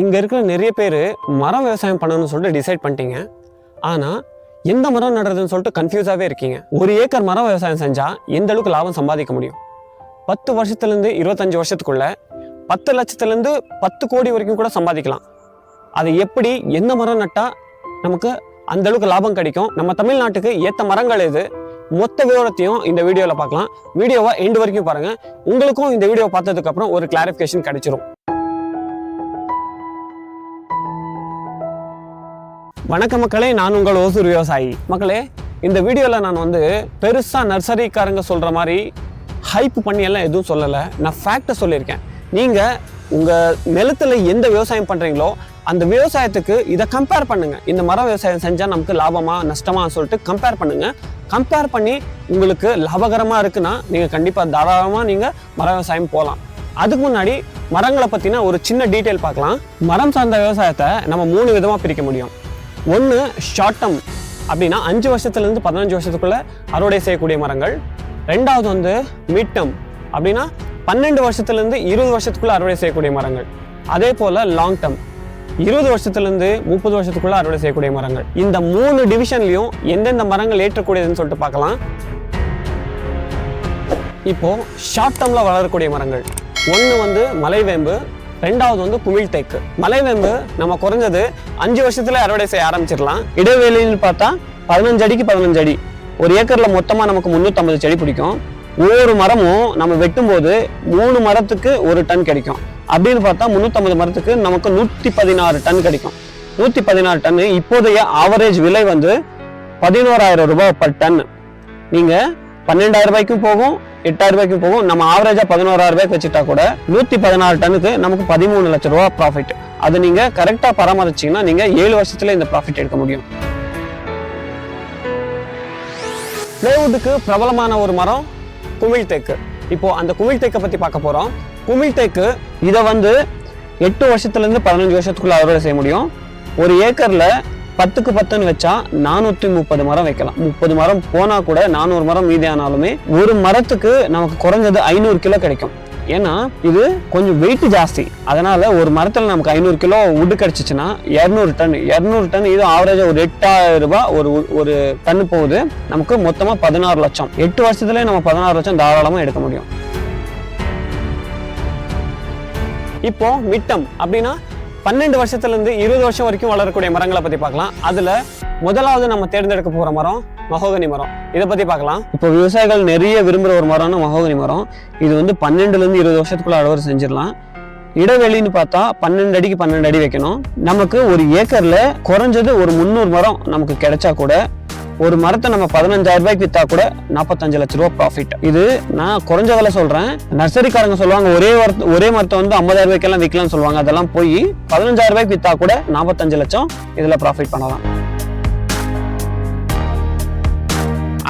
இங்கே இருக்கிற நிறைய பேர் மரம் விவசாயம் பண்ணணும்னு சொல்லிட்டு டிசைட் பண்ணிட்டீங்க. ஆனால் எந்த மரம் நடுறதுன்னு சொல்லிட்டு கன்ஃபியூஸாகவே இருக்கீங்க. 1 ஏக்கர் மரம் விவசாயம் செஞ்சால் எந்த அளவுக்கு லாபம் சம்பாதிக்க முடியும்? 10 வருஷத்துலேருந்து 25 வருஷத்துக்குள்ள 10 லட்சத்துலேருந்து 10 கோடி வரைக்கும் கூட சம்பாதிக்கலாம். அது எப்படி, எந்த மரம் நட்டால் நமக்கு அந்த அளவுக்கு லாபம் கிடைக்கும், நம்ம தமிழ்நாட்டுக்கு ஏற்ற மரங்கள் எது, மொத்த விவரத்தையும் இந்த வீடியோவில் பார்க்கலாம். வீடியோவை எண்டு வரைக்கும் பாருங்கள். உங்களுக்கும் இந்த வீடியோ பார்த்ததுக்கப்புறம் ஒரு கிளாரிஃபிகேஷன் கிடைச்சிரும். வணக்க மக்களே, நான் உங்கள் ஓசூர் விவசாயி. மக்களே, இந்த வீடியோவில் நான் பெருசாக நர்சரிக்காரங்க சொல்கிற மாதிரி ஹைப் பண்ணி எல்லாம் எதுவும் சொல்லலை. நான் ஃபேக்டை சொல்லியிருக்கேன். நீங்கள் உங்கள் நிலத்தில் எந்த விவசாயம் பண்ணுறீங்களோ அந்த விவசாயத்துக்கு இதை கம்பேர் பண்ணுங்கள். இந்த மரம் விவசாயம் செஞ்சால் நமக்கு லாபமா நஷ்டமா சொல்லிட்டு கம்பேர் பண்ணுங்கள். கம்பேர் பண்ணி உங்களுக்கு லாபகரமாக இருக்குன்னா நீங்கள் கண்டிப்பாக தாராளமாக நீங்கள் மர விவசாயம் போகலாம். அதுக்கு முன்னாடி மரங்களை பற்றின ஒரு சின்ன டீட்டெயில் பார்க்கலாம். மரம் சார்ந்த விவசாயத்தை நம்ம 3 விதமாக பிரிக்க முடியும். ஒன்று ஷார்ட் டர்ம், அப்படின்னா 5 வருஷத்துலேருந்து 15 வருஷத்துக்குள்ளே அறுவடை செய்யக்கூடிய மரங்கள். ரெண்டாவது மிட் டர்ம், அப்படின்னா 12 வருஷத்துலேருந்து 20 வருஷத்துக்குள்ளே அறுவடை செய்யக்கூடிய மரங்கள். அதே போல் லாங் டர்ம், 20 வருஷத்துலேருந்து 30 வருஷத்துக்குள்ளே அறுவடை செய்யக்கூடிய மரங்கள். இந்த 3 டிவிஷன்லையும் எந்தெந்த மரங்கள் ஏற்றக்கூடியதுன்னு சொல்லிட்டு பார்க்கலாம். இப்போது ஷார்ட் டர்மில் வளரக்கூடிய மரங்கள், ஒன்று மலைவேம்பு, ரெண்டாவது குமிழ் தேக்கு. மலைவேம்பு நம்ம குறைஞ்சது 5 வருஷத்துல அறுவடை செய்ய ஆரம்பிச்சிடலாம். இடைவெளின்னு பார்த்தா 15 அடிக்கு 15 அடி. 1 ஏக்கரில் மொத்தமாக நமக்கு 350 செடி பிடிக்கும். ஒவ்வொரு மரமும் நம்ம வெட்டும் போது 3 மரத்துக்கு 1 டன் கிடைக்கும். அப்படின்னு பார்த்தா 350 மரத்துக்கு நமக்கு 116 டன் கிடைக்கும். 116 டன் இப்போதைய ஆவரேஜ் விலை 11,000 ரூபாய் பர் டன். நீங்கள் 12,000 ரூபாய்க்கும் போகும், 8,000 ரூபாய்க்கும் போகும். நம்ம ஆவரேஜா 11,000 ரூபாய்க்கு வச்சுட்டா கூட 116 டன்னுக்கு நமக்கு 13 லட்சம் ரூபாய் ப்ராஃபிட். அது நீங்க கரெக்டா பராமரிச்சீங்கன்னா நீங்க 7 வருஷத்துல இந்த ப்ராஃபிட் எடுக்க முடியும். பிளைவுட்டுக்கு பிரபலமான ஒரு மரம் குமிழ் தேக்கு. இப்போ அந்த குமிழ் தேக்கை பத்தி பார்க்க போறோம். குமிழ் தேக்கு இதை 8 வருஷத்துல இருந்து 15 வருஷத்துக்குள்ள அறுவடை செய்ய முடியும். 1 ஏக்கர்ல 10க்கு 10ன்னு வச்சா 430 மரம் வைக்கலாம். 30 மரம் போனா கூட 400 மரம் மீதி ஆனாலுமே ஒரு மரத்துக்கு நமக்கு குறைஞ்சது 500 கிலோ கிடைக்கும். ஏன்னா இது கொஞ்சம் வெயிட் ஜாஸ்தி. அதனால ஒரு மரத்துல நமக்கு 500 கிலோ உட் கிடைச்சிச்சுன்னா 200 டன் இது ஆவரேஜா ஒரு 8,000 ரூபாய் ஒரு டன் போகுது. நமக்கு மொத்தமா 16 லட்சம். 8 வருஷத்துல நம்ம 16 லட்சம் தாராளமா எடுக்க முடியும். இப்போ மிட்டம், அப்படின்னா 12 வருஷத்துலேருந்து 20 வருஷம் வரைக்கும் வளரக்கூடிய மரங்களை பற்றி பார்க்கலாம். அதில் முதலாவது நம்ம தேர்ந்தெடுக்க போகிற மரம் மஹோகனி மரம். இதை பற்றி பார்க்கலாம். இப்போ விவசாயிகள் நிறைய விரும்புகிற ஒரு மரம்னா மஹோகனி மரம். இது 12லேருந்து 20 வருஷத்துக்குள்ள அறுவடை செஞ்சிடலாம். இடைவெளின்னு பார்த்தா 12 அடிக்கு 12 அடி வைக்கணும். நமக்கு 1 ஏக்கரில் குறைஞ்சது ஒரு 300 மரம் நமக்கு கிடைச்சா கூட ஒரு மரத்தை நம்ம 15,000 ரூபாய்க்கு விற்றா கூட 45 லட்ச ரூபா ப்ராஃபிட். இது நான் குறைஞ்ச விலை சொல்கிறேன். நர்சரிக்காரங்க சொல்லுவாங்க ஒரே மரத்தை 50,000 ரூபாய்க்கெல்லாம் விற்கலாம்னு சொல்லுவாங்க. அதெல்லாம் போய் 15,000 ரூபாய்க்கு விற்றா கூட 45 லட்சம் இதில் ப்ராஃபிட் பண்ணலாம்.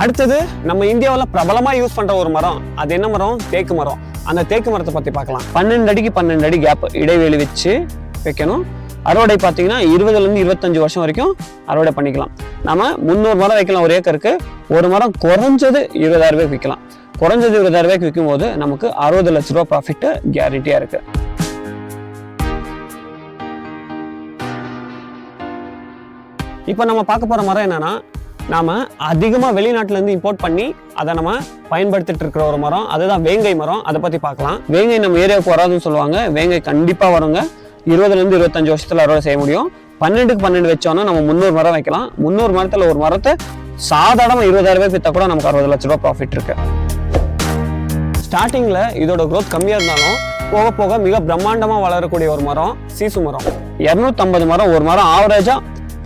அடுத்தது நம்ம இந்தியாவில் பிரபலமாக யூஸ் பண்ணுற ஒரு மரம், அது என்ன மரம்? தேக்கு மரம். அந்த தேக்கு மரத்தை பற்றி பார்க்கலாம். 12 அடிக்கு 12 அடி கேப் இடைவெளி வச்சு வைக்கணும். அறுவடை பார்த்தீங்கன்னா 20லேருந்து 25 வருஷம் வரைக்கும் அறுவடை பண்ணிக்கலாம். நம்ம 300 மரம் வைக்கலாம். 1 ஏக்கருக்கு ஒரு மரம் குறைஞ்சது 20,000 ரூபாய்க்கு விற்கலாம். குறைஞ்சது 20,000 ரூபாய்க்கு விற்கும் போது நமக்கு 60 லட்ச ரூபா ப்ராஃபிட் கேரண்டியா இருக்கு. இப்போ நம்ம பார்க்க போற மரம் என்னன்னா, நாம அதிகமாக வெளிநாட்டிலேருந்து இம்போர்ட் பண்ணி அதை நம்ம பயன்படுத்திட்டு இருக்கிற ஒரு மரம், அதுதான் வேங்கை மரம். அதை பற்றி பார்க்கலாம். வேங்கை நம்ம ஏரியாவுக்கு வராதுன்னு சொல்லுவாங்க. வேங்கை கண்டிப்பாக வருங்க. 20லேருந்து 25 வருஷத்துல அறுவடை செய்ய முடியும். 12க்கு 12 வச்சோன்னா நம்ம 300 மரம் வைக்கலாம். 300 மரத்துல ஒரு மரத்தை சாதாரணமாக 20,000 ரூபாய்க்கு விற்றா கூட நமக்கு 60 லட்ச ரூபா ப்ராஃபிட் இருக்கு. ஸ்டார்டிங்ல இதோட க்ரோத் கம்மியா இருந்தாலும் போக போக மிக பிரம்மாண்டமா வளரக்கூடிய ஒரு மரம் சீசு மரம். 250 மரம் ஒரு மரம் ஆவரேஜா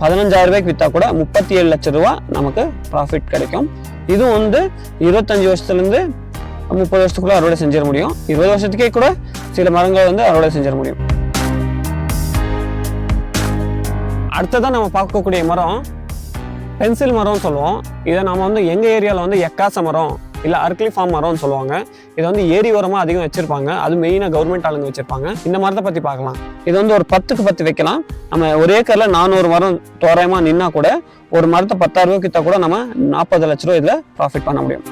15,000 ரூபாய்க்கு விற்றா கூட 37 லட்ச ரூபா நமக்கு ப்ராஃபிட் கிடைக்கும். இது 25 வருஷத்துலேருந்து 30 வருஷத்துக்குள்ள அறுவடை செஞ்சிட முடியும். 20 வருஷத்துக்கே கூட சில மரங்கள் அறுவடை செஞ்சிட முடியும். அடுத்ததான் நம்ம பார்க்கக்கூடிய மரம் பென்சில் மரம்னு சொல்லுவோம். இதை நம்ம எங்கள் ஏரியாவில் எக்காச மரம் இல்லை அர்க்லி ஃபார்ம் மரம்னு சொல்லுவாங்க. இதை ஏரி ஓரமாக அதிகம் வச்சுருப்பாங்க. அது மெயினாக கவர்மெண்ட் ஆளுங்க வச்சுருப்பாங்க. இந்த மரத்தை பற்றி பார்க்கலாம். இது ஒரு 10க்கு 10 வைக்கலாம். நம்ம 1 ஏக்கரில் 400 மரம் தோராயமாக நின்னா கூட ஒரு மரத்தை 10,000 ரூபாய்க்கு விற்றா கூட நம்ம 40 லட்ச ரூபா இதில் ப்ராஃபிட் பண்ண முடியும்.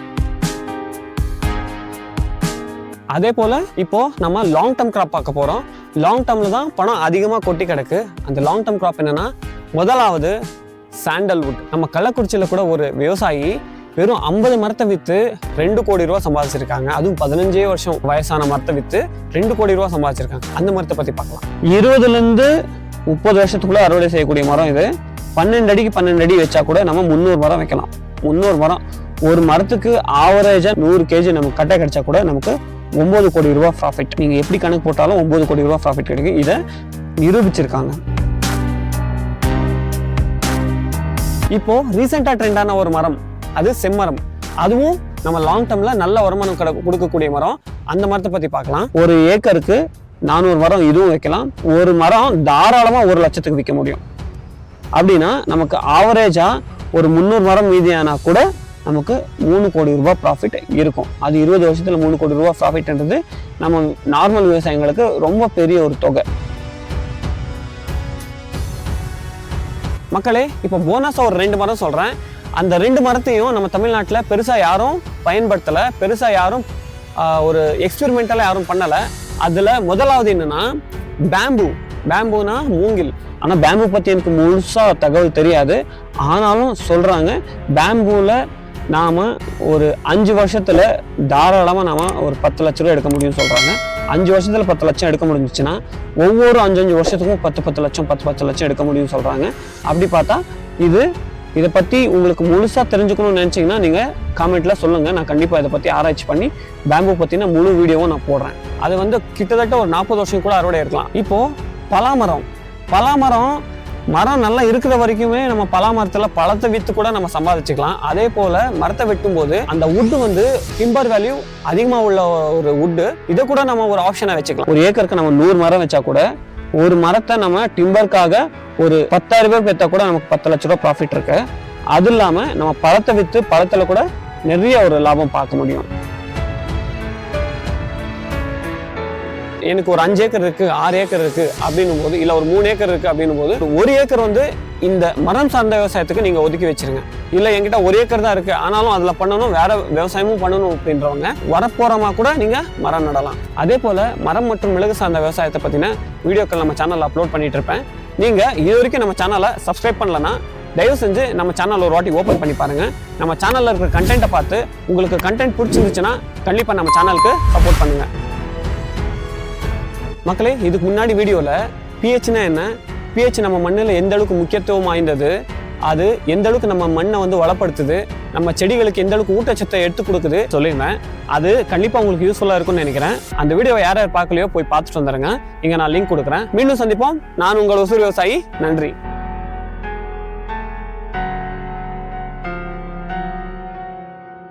அதே போல் இப்போ நம்ம லாங் டர்ம் கிராப் பார்க்க போகிறோம். லாங் டேர்மில் தான் பணம் அதிகமாக கொட்டி கிடக்கு. அந்த லாங் டேர்ம் கிராப் என்னன்னா, முதலாவது சாண்டல்வுட். நம்ம கள்ளக்குறிச்சியில் கூட ஒரு விவசாயி வெறும் 50 மரத்தை விற்று 2 கோடி ரூபா சம்பாதிச்சிருக்காங்க. அதுவும் 15 வருஷம் வயசான மரத்தை விற்று 2 கோடி ரூபா சம்பாதிச்சிருக்காங்க. அந்த மரத்தை பற்றி பார்க்கலாம். 20லேருந்து 30 வருஷத்துக்குள்ள அறுவடை செய்யக்கூடிய மரம் இது. 12 அடிக்கு 12 அடி வச்சா கூட நம்ம 300 மரம் வைக்கலாம். 300 மரம், ஒரு மரத்துக்கு ஆவரேஜா 100 kg நமக்கு கட்டை கிடைச்சா கூட நமக்கு 9 கோடி ரூபா ப்ராஃபிட். நீங்க எப்படி கணக்கு போட்டாலும் 9 கோடி ரூபா ப்ராஃபிட் கிடைக்கும். இதை நிரூபிச்சிருக்காங்க. இப்போ ரீசெண்டா ட்ரெண்டான ஒரு மரம், அது செம்மரம். அதுவும் நம்ம லாங் டேர்ம்ல நல்ல வருமானம் கொடுக்கக்கூடிய மரம். அந்த மரத்தை பத்தி பார்க்கலாம். ஒரு ஏக்கருக்கு 400 மரம் இதுவும் வைக்கலாம். ஒரு மரம் தாராளமா 1 லட்சத்துக்கு விற்க முடியும். அப்படின்னா நமக்கு ஆவரேஜா ஒரு 300 மரம் மீதியானா கூட நமக்கு 3 கோடி ரூபாய் ப்ராஃபிட் இருக்கும். அது 20 வருஷத்துல 3 கோடி ரூபாய் ப்ராஃபிட்ன்றது நம்ம நார்மல் விவசாயிகளுக்கு ரொம்ப பெரிய ஒரு தொகை. மக்களே, இப்போ போனஸா ஒரு 2 மரம் சொல்றேன். அந்த 2 மரத்தையும் நம்ம தமிழ்நாட்டில் பெருசா யாரும் பயன்படுத்தலை, பெருசா யாரும் ஒரு எக்ஸ்பெரிமெண்டலாக யாரும் பண்ணலை. அதுல முதலாவது என்னன்னா பேம்பு. பேம்புனா மூங்கில். ஆனால் பேம்பு பற்றி எனக்கு முழுசாக தகவல் தெரியாது. ஆனாலும் சொல்கிறாங்க பேம்புவில் நாம் ஒரு 5 வருஷத்தில் தாராளமாக நாம் ஒரு 10 லட்ச ரூபா எடுக்க முடியும்னு சொல்கிறாங்க. 5 வருஷத்தில் 10 லட்சம் எடுக்க முடிஞ்சிச்சுன்னா ஒவ்வொரு 5 வருஷத்துக்கும் 10 லட்சம் 10 லட்சம் எடுக்க முடியும்னு சொல்கிறாங்க. அப்படி பார்த்தா இதை பற்றி உங்களுக்கு முழுசாக தெரிஞ்சுக்கணும்னு நினச்சிங்கன்னா நீங்கள் காமெண்ட்டில் சொல்லுங்கள். நான் கண்டிப்பாக இதை பற்றி ஆராய்ச்சி பண்ணி பேம்பு பற்றின முழு வீடியோவும் நான் போடுறேன். அது கிட்டத்தட்ட ஒரு 40 வருஷம் கூட அறுவடை இருக்கலாம். இப்போது பலாமரம் நல்லா இருக்கிற வரைக்குமே நம்ம பலாமரத்தில் பழத்தை விற்று கூட நம்ம சம்பாதிச்சுக்கலாம். அதே போல் மரத்தை வெட்டும்போது அந்த வுட்டு டிம்பர் வேல்யூ அதிகமாக உள்ள ஒரு வுட்டு, இதை கூட நம்ம ஒரு ஆப்ஷனாக வச்சுக்கலாம். ஒரு ஏக்கருக்கு நம்ம 100 மரம் வச்சா கூட ஒரு மரத்தை நம்ம டிம்பருக்காக ஒரு 10,000 பேர் பெற்றா கூட நமக்கு 10 லட்ச ரூபா ப்ராஃபிட் இருக்கு. அது இல்லாமல் நம்ம பழத்தை விற்று பழத்தில் கூட நிறைய ஒரு லாபம் பார்க்க முடியும். எனக்கு ஒரு 5 ஏக்கர் இருக்கு, 6 ஏக்கர் இருக்கு அப்படின்னும் போது, இல்லை ஒரு 3 ஏக்கர் இருக்கு அப்படின்னும் போது, 1 ஏக்கர் இந்த மரம் சார்ந்த விவசாயத்துக்கு நீங்க ஒதுக்கி வச்சிருங்க. இல்லை என்கிட்ட 1 ஏக்கர் தான் இருக்கு, ஆனாலும் அதுல பண்ணணும், வேற விவசாயமும் பண்ணணும் அப்படின்றவங்க வரப்போறமா கூட நீங்க மரம் நடலாம். அதே போல மரம் மற்றும் மிளகு சார்ந்த விவசாயத்தை பத்தின வீடியோக்கள் நம்ம சேனல்ல அப்லோட் பண்ணிட்டு இருப்பேன். நீங்க இது வரைக்கும் நம்ம சேனலை சப்ஸ்கிரைப் பண்ணலன்னா தயவு செஞ்சு நம்ம சேனல் ஒரு வாட்டி ஓப்பன் பண்ணி பாருங்க. நம்ம சேனல்ல இருக்கிற கண்டென்ட்டை பார்த்து உங்களுக்கு கண்டென்ட் பிடிச்சிருந்துச்சுன்னா கண்டிப்பா நம்ம சேனலுக்கு சப்போர்ட் பண்ணுங்க. மக்களே, இதுக்கு முன்னாடி வீடியோவில் பிஹெச்னா என்ன, பிஹெச் நம்ம மண்ணில் எந்த அளவுக்கு முக்கியத்துவம் வாய்ந்தது, அது எந்த அளவுக்கு நம்ம மண்ணை வளப்படுத்துது, நம்ம செடிகளுக்கு எந்த அளவுக்கு ஊட்டச்சத்தை எடுத்து கொடுக்குது சொல்லியிருந்தேன். அது கண்டிப்பாக உங்களுக்கு யூஸ்ஃபுல்லாக இருக்கும்னு நினைக்கிறேன். அந்த வீடியோவை யார் பார்க்கலையோ போய் பார்த்துட்டு வந்துடுங்க. இங்கே நான் லிங்க் கொடுக்குறேன். மீண்டும் சந்திப்போம். நான் உங்கள் ஒசூர் விவசாயி. நன்றி.